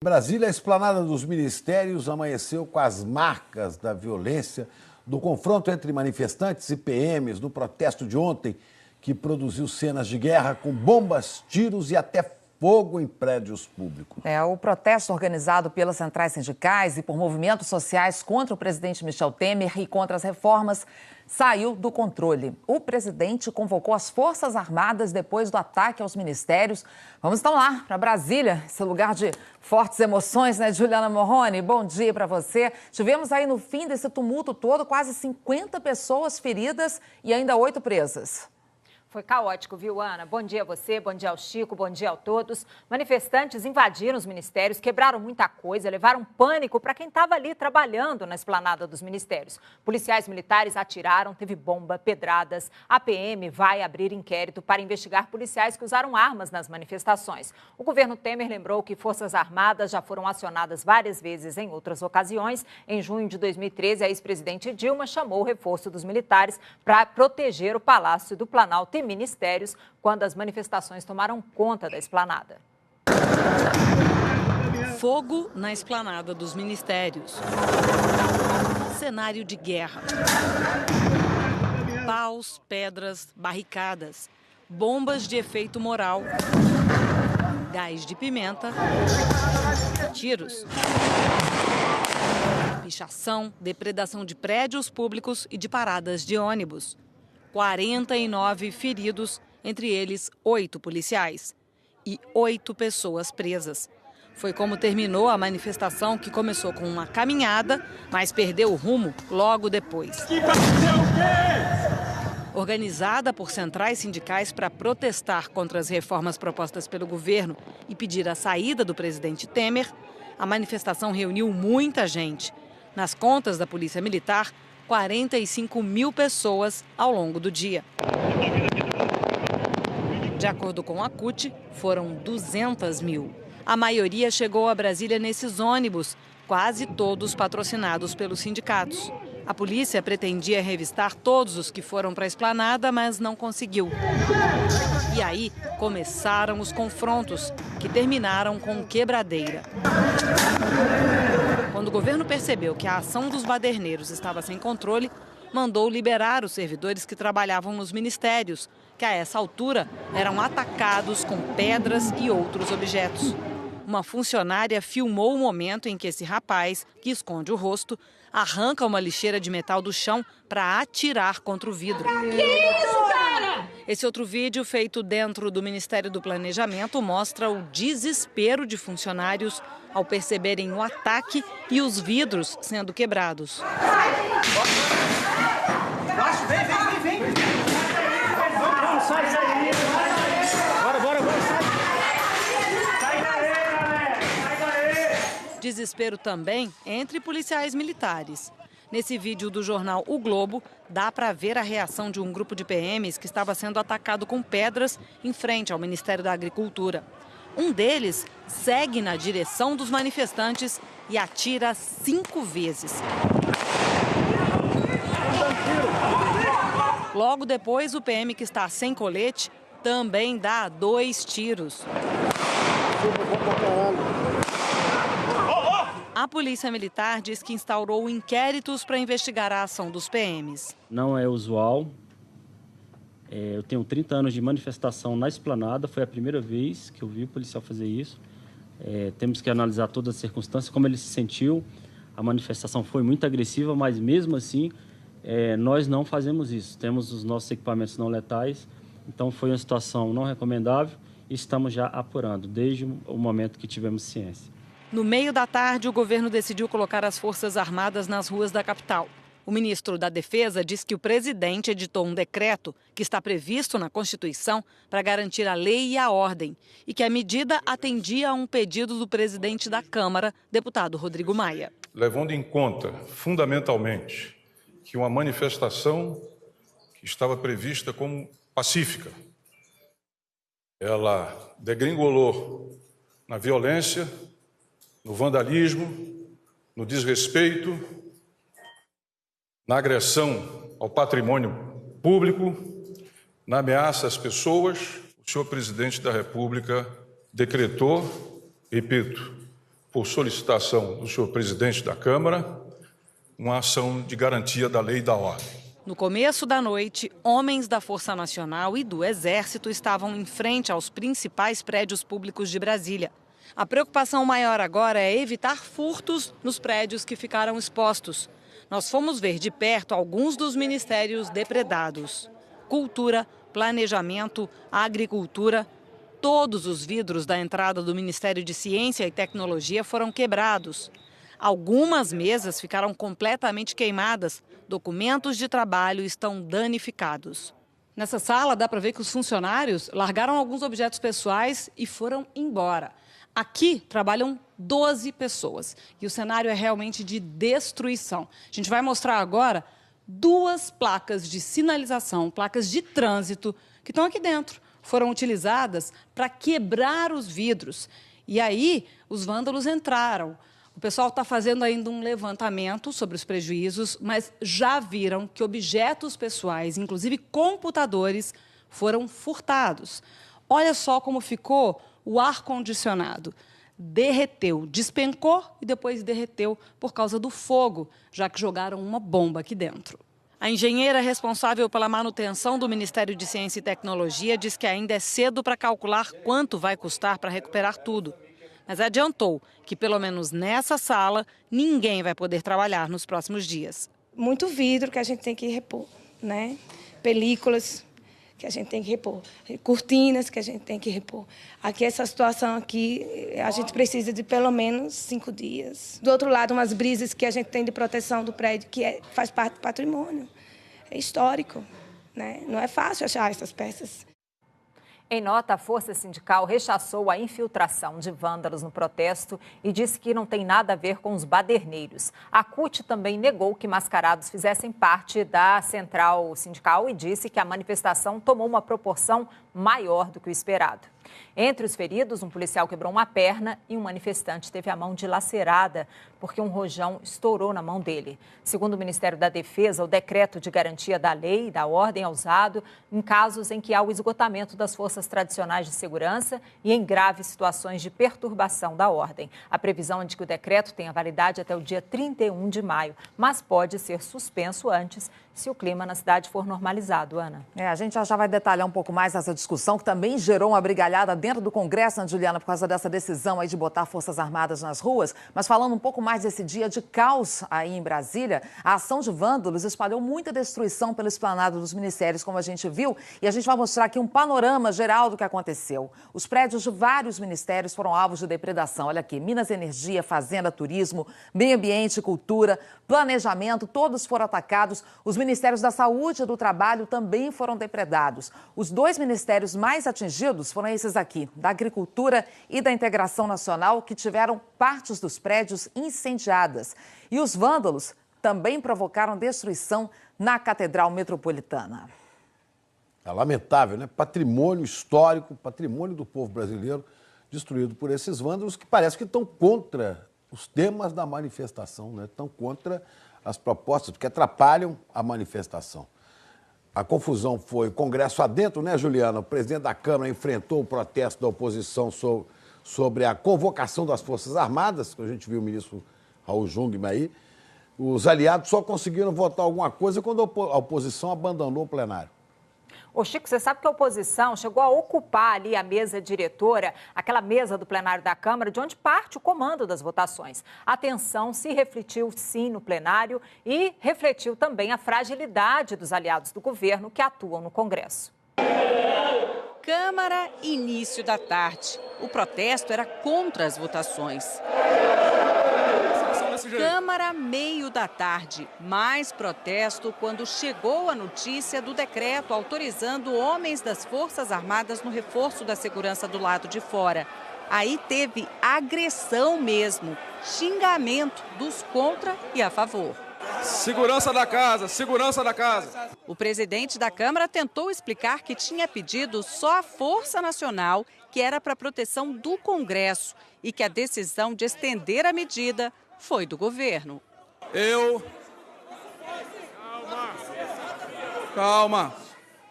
Brasília, a esplanada dos ministérios amanheceu com as marcas da violência do confronto entre manifestantes e PMs no protesto de ontem, que produziu cenas de guerra com bombas, tiros e até fogo em prédios públicos. O protesto organizado pelas centrais sindicais e por movimentos sociais contra o presidente Michel Temer e contra as reformas saiu do controle. O presidente convocou as Forças Armadas depois do ataque aos ministérios. Vamos então lá para Brasília, esse lugar de fortes emoções, né, Juliana Morrone? Bom dia para você. Tivemos aí no fim desse tumulto todo quase 50 pessoas feridas e ainda 8 presas. Foi caótico, viu, Ana? Bom dia a você, bom dia ao Chico, bom dia a todos. Manifestantes invadiram os ministérios, quebraram muita coisa, levaram pânico para quem estava ali trabalhando na esplanada dos ministérios. Policiais militares atiraram, teve bomba, pedradas. A PM vai abrir inquérito para investigar policiais que usaram armas nas manifestações. O governo Temer lembrou que Forças Armadas já foram acionadas várias vezes em outras ocasiões. Em junho de 2013, a ex-presidente Dilma chamou o reforço dos militares para proteger o Palácio do Planalto e ministérios quando as manifestações tomaram conta da esplanada. Fogo na esplanada dos ministérios. Cenário de guerra. Paus, pedras, barricadas, bombas de efeito moral, gás de pimenta, tiros. Pichação, depredação de prédios públicos e de paradas de ônibus. 49 feridos, entre eles 8 policiais e 8 pessoas presas. Foi como terminou a manifestação, que começou com uma caminhada, mas perdeu o rumo logo depois. Organizada por centrais sindicais para protestar contra as reformas propostas pelo governo e pedir a saída do presidente Temer, a manifestação reuniu muita gente. Nas contas da Polícia Militar, 45 mil pessoas ao longo do dia. De acordo com a CUT, foram 200 mil. A maioria chegou a Brasília nesses ônibus, quase todos patrocinados pelos sindicatos. A polícia pretendia revistar todos os que foram para a esplanada, mas não conseguiu. E aí começaram os confrontos, que terminaram com quebradeira. Quando o governo percebeu que a ação dos baderneiros estava sem controle, mandou liberar os servidores que trabalhavam nos ministérios, que a essa altura eram atacados com pedras e outros objetos. Uma funcionária filmou o momento em que esse rapaz, que esconde o rosto, arranca uma lixeira de metal do chão para atirar contra o vidro. Que isso, cara? Esse outro vídeo, feito dentro do Ministério do Planejamento, mostra o desespero de funcionários ao perceberem o ataque e os vidros sendo quebrados. Vem. Bora. Desespero também entre policiais militares. Nesse vídeo do jornal O Globo, dá para ver a reação de um grupo de PMs que estava sendo atacado com pedras em frente ao Ministério da Agricultura. Um deles segue na direção dos manifestantes e atira 5 vezes. Logo depois, o PM, que está sem colete, também dá 2 tiros. A Polícia Militar diz que instaurou inquéritos para investigar a ação dos PMs. Não é usual. Eu tenho 30 anos de manifestação na esplanada. Foi a primeira vez que eu vi o policial fazer isso. Temos que analisar todas as circunstâncias, como ele se sentiu. A manifestação foi muito agressiva, mas mesmo assim, nós não fazemos isso. Temos os nossos equipamentos não letais. Então foi uma situação não recomendável e estamos já apurando, desde o momento que tivemos ciência. No meio da tarde, o governo decidiu colocar as Forças Armadas nas ruas da capital. O ministro da Defesa diz que o presidente editou um decreto que está previsto na Constituição para garantir a lei e a ordem e que a medida atendia a um pedido do presidente da Câmara, deputado Rodrigo Maia. Levando em conta, fundamentalmente, que uma manifestação que estava prevista como pacífica, ela degringolou na violência, no vandalismo, no desrespeito, na agressão ao patrimônio público, na ameaça às pessoas. O senhor presidente da República decretou, repito, por solicitação do senhor presidente da Câmara, uma ação de garantia da lei e da ordem. No começo da noite, homens da Força Nacional e do Exército estavam em frente aos principais prédios públicos de Brasília. A preocupação maior agora é evitar furtos nos prédios que ficaram expostos. Nós fomos ver de perto alguns dos ministérios depredados. Cultura, Planejamento, Agricultura. Todos os vidros da entrada do Ministério de Ciência e Tecnologia foram quebrados. Algumas mesas ficaram completamente queimadas. Documentos de trabalho estão danificados. Nessa sala dá para ver que os funcionários largaram alguns objetos pessoais e foram embora. Aqui trabalham 12 pessoas e o cenário é realmente de destruição. A gente vai mostrar agora 2 placas de sinalização, placas de trânsito, que estão aqui dentro. Foram utilizadas para quebrar os vidros. E aí os vândalos entraram. O pessoal está fazendo ainda um levantamento sobre os prejuízos, mas já viram que objetos pessoais, inclusive computadores, foram furtados. Olha só como ficou o ar-condicionado. Derreteu, despencou e depois derreteu por causa do fogo, já que jogaram uma bomba aqui dentro. A engenheira responsável pela manutenção do Ministério de Ciência e Tecnologia diz que ainda é cedo para calcular quanto vai custar para recuperar tudo. Mas adiantou que, pelo menos nessa sala, ninguém vai poder trabalhar nos próximos dias. Muito vidro que a gente tem que repor, né? Películas que a gente tem que repor, cortinas que a gente tem que repor. Aqui, essa situação aqui, a gente precisa de pelo menos 5 dias. Do outro lado, umas brisas que a gente tem de proteção do prédio, que faz parte do patrimônio. É histórico, né? Não é fácil achar essas peças. Em nota, a Força Sindical rechaçou a infiltração de vândalos no protesto e disse que não tem nada a ver com os baderneiros. A CUT também negou que mascarados fizessem parte da central sindical e disse que a manifestação tomou uma proporção maior do que o esperado. Entre os feridos, um policial quebrou uma perna e um manifestante teve a mão dilacerada porque um rojão estourou na mão dele. Segundo o Ministério da Defesa, o decreto de garantia da lei e da ordem é usado em casos em que há o esgotamento das forças tradicionais de segurança e em graves situações de perturbação da ordem. A previsão é de que o decreto tenha validade até o dia 31 de maio, mas pode ser suspenso antes se o clima na cidade for normalizado, Ana. A gente já vai detalhar um pouco mais essa discussão, que também gerou uma brigalhada dentro do Congresso, Ana Juliana, por causa dessa decisão aí de botar Forças Armadas nas ruas. Mas falando um pouco mais desse dia de caos aí em Brasília, a ação de vândalos espalhou muita destruição pela esplanada dos ministérios, como a gente viu, e a gente vai mostrar aqui um panorama geral do que aconteceu. Os prédios de vários ministérios foram alvos de depredação. Olha aqui, Minas e Energia, Fazenda, Turismo, Meio Ambiente, Cultura, Planejamento, todos foram atacados. Os ministérios da Saúde e do Trabalho também foram depredados. Os 2 ministérios mais atingidos foram esses aqui, da Agricultura e da Integração Nacional, que tiveram partes dos prédios incendiadas. E os vândalos também provocaram destruição na Catedral Metropolitana. É lamentável, né? Patrimônio histórico, patrimônio do povo brasileiro, destruído por esses vândalos que parece que estão contra os temas da manifestação, né? Estão contra as propostas, porque atrapalham a manifestação. A confusão foi Congresso adentro, né, Juliana? O presidente da Câmara enfrentou o protesto da oposição sobre a convocação das Forças Armadas, que a gente viu o ministro Raul Jungmann aí. Os aliados só conseguiram votar alguma coisa quando a oposição abandonou o plenário. Ô Chico, você sabe que a oposição chegou a ocupar ali a mesa diretora, aquela mesa do plenário da Câmara, de onde parte o comando das votações. A tensão se refletiu, sim, no plenário e refletiu também a fragilidade dos aliados do governo que atuam no Congresso. Câmara, início da tarde. O protesto era contra as votações. Câmara, meio da tarde. Mais protesto quando chegou a notícia do decreto autorizando homens das Forças Armadas no reforço da segurança do lado de fora. Aí teve agressão mesmo, xingamento dos contra e a favor. Segurança da casa, segurança da casa. O presidente da Câmara tentou explicar que tinha pedido só a Força Nacional, que era para proteção do Congresso, e que a decisão de estender a medida foi do governo. Calma.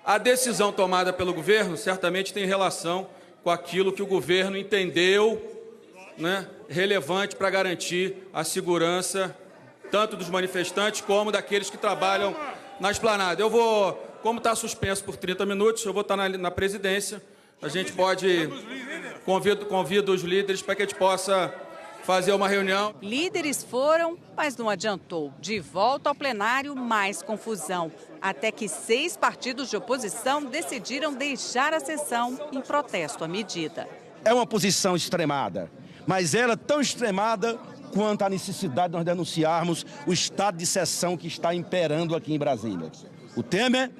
A decisão tomada pelo governo certamente tem relação com aquilo que o governo entendeu né, relevante para garantir a segurança tanto dos manifestantes como daqueles que trabalham na esplanada. Eu vou, como está suspenso por 30 minutos, eu vou estar na presidência. A gente pode... Convido os líderes para que a gente possa fazer uma reunião. Líderes foram, mas não adiantou. De volta ao plenário, mais confusão. Até que 6 partidos de oposição decidiram deixar a sessão em protesto à medida. É uma posição extremada, mas ela é tão extremada quanto a necessidade de nós denunciarmos o estado de exceção que está imperando aqui em Brasília. O Temer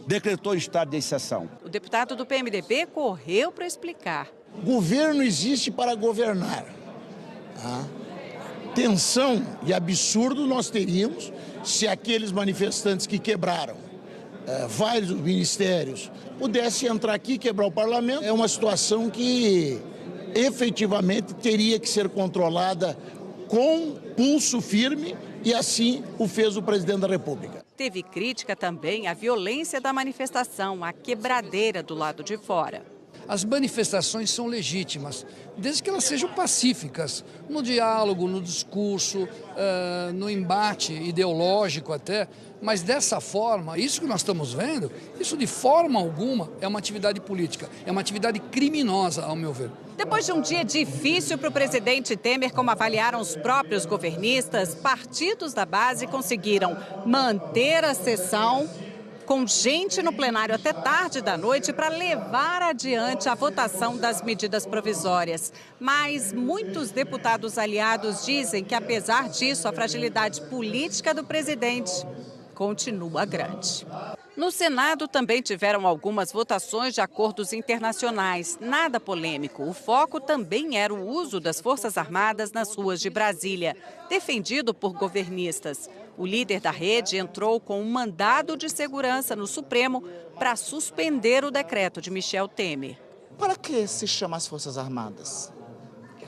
decretou o estado de exceção. O deputado do PMDB correu para explicar. Governo existe para governar. Tensão e absurdo nós teríamos se aqueles manifestantes que quebraram vários ministérios pudessem entrar aqui e quebrar o parlamento. É uma situação que efetivamente teria que ser controlada com pulso firme e assim o fez o presidente da República. Teve crítica também à violência da manifestação, à quebradeira do lado de fora. As manifestações são legítimas, desde que elas sejam pacíficas, no diálogo, no discurso, no embate ideológico até, mas dessa forma, isso que nós estamos vendo, isso de forma alguma é uma atividade política, é uma atividade criminosa, ao meu ver. Depois de um dia difícil para o presidente Temer, como avaliaram os próprios governistas, partidos da base conseguiram manter a sessão com gente no plenário até tarde da noite para levar adiante a votação das medidas provisórias. Mas muitos deputados aliados dizem que, apesar disso, a fragilidade política do presidente continua grande. No Senado também tiveram algumas votações de acordos internacionais, nada polêmico. O foco também era o uso das Forças Armadas nas ruas de Brasília, defendido por governistas. O líder da rede entrou com um mandado de segurança no Supremo para suspender o decreto de Michel Temer. Para que se chama as Forças Armadas?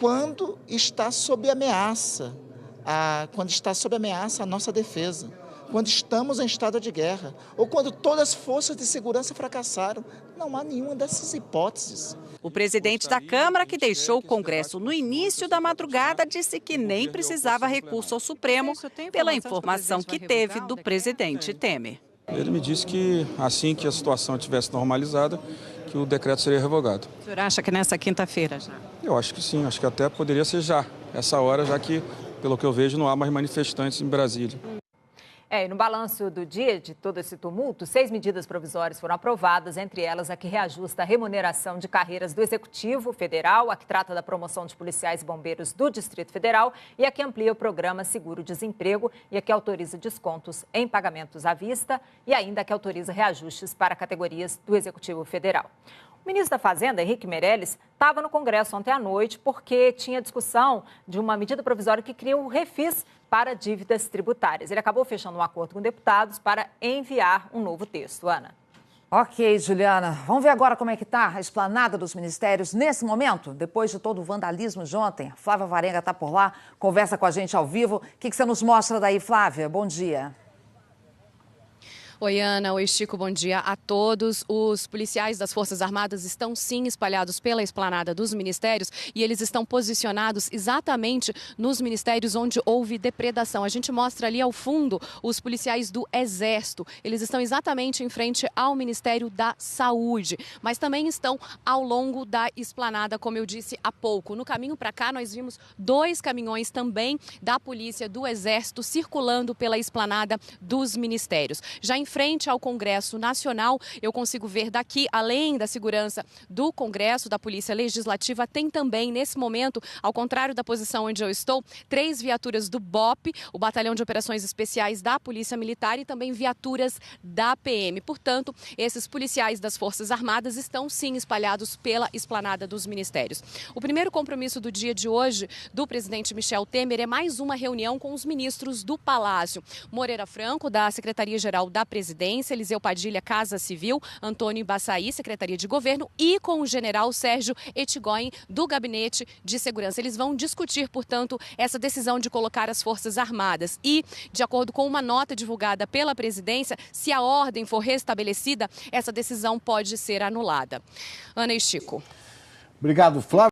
Quando está sob ameaça, a nossa defesa. Quando estamos em estado de guerra, ou quando todas as forças de segurança fracassaram. Não há nenhuma dessas hipóteses. O presidente da Câmara, que deixou o Congresso no início da madrugada, disse que nem precisava recurso ao Supremo pela informação que teve do presidente Temer. Ele me disse que assim que a situação estivesse normalizada, que o decreto seria revogado. O senhor acha que nessa quinta-feira já? Eu acho que sim, acho que até poderia ser já, essa hora, já que, pelo que eu vejo, não há mais manifestantes em Brasília. E no balanço do dia de todo esse tumulto, 6 medidas provisórias foram aprovadas, entre elas a que reajusta a remuneração de carreiras do Executivo Federal, a que trata da promoção de policiais e bombeiros do Distrito Federal e a que amplia o programa Seguro-Desemprego e a que autoriza descontos em pagamentos à vista e ainda a que autoriza reajustes para categorias do Executivo Federal. O ministro da Fazenda, Henrique Meirelles, estava no Congresso ontem à noite porque tinha discussão de uma medida provisória que cria um refis para dívidas tributárias. Ele acabou fechando um acordo com deputados para enviar um novo texto. Ana. Ok, Juliana. Vamos ver agora como é que está a esplanada dos ministérios nesse momento, depois de todo o vandalismo de ontem. A Flávia Varenga está por lá, conversa com a gente ao vivo. O que você nos mostra daí, Flávia? Bom dia. Oi, Ana. Oi, Chico. Bom dia a todos. Os policiais das Forças Armadas estão, sim, espalhados pela esplanada dos ministérios e eles estão posicionados exatamente nos ministérios onde houve depredação. A gente mostra ali ao fundo os policiais do Exército. Eles estão exatamente em frente ao Ministério da Saúde, mas também estão ao longo da esplanada, como eu disse há pouco. No caminho para cá, nós vimos 2 caminhões também da Polícia do Exército circulando pela esplanada dos ministérios. Já em frente ao Congresso Nacional, eu consigo ver daqui, além da segurança do Congresso, da Polícia Legislativa, tem também, nesse momento, ao contrário da posição onde eu estou, 3 viaturas do BOP, o Batalhão de Operações Especiais da Polícia Militar e também viaturas da PM. Portanto, esses policiais das Forças Armadas estão, sim, espalhados pela esplanada dos ministérios. O primeiro compromisso do dia de hoje do presidente Michel Temer é mais uma reunião com os ministros do Palácio. Moreira Franco, da Secretaria-Geral da Presidência, Eliseu Padilha, Casa Civil, Antônio Baçaí, Secretaria de Governo e com o general Sérgio Etigoyen, do Gabinete de Segurança. Eles vão discutir, portanto, essa decisão de colocar as Forças Armadas e, de acordo com uma nota divulgada pela presidência, se a ordem for restabelecida, essa decisão pode ser anulada. Ana e Chico. Obrigado, Flávio.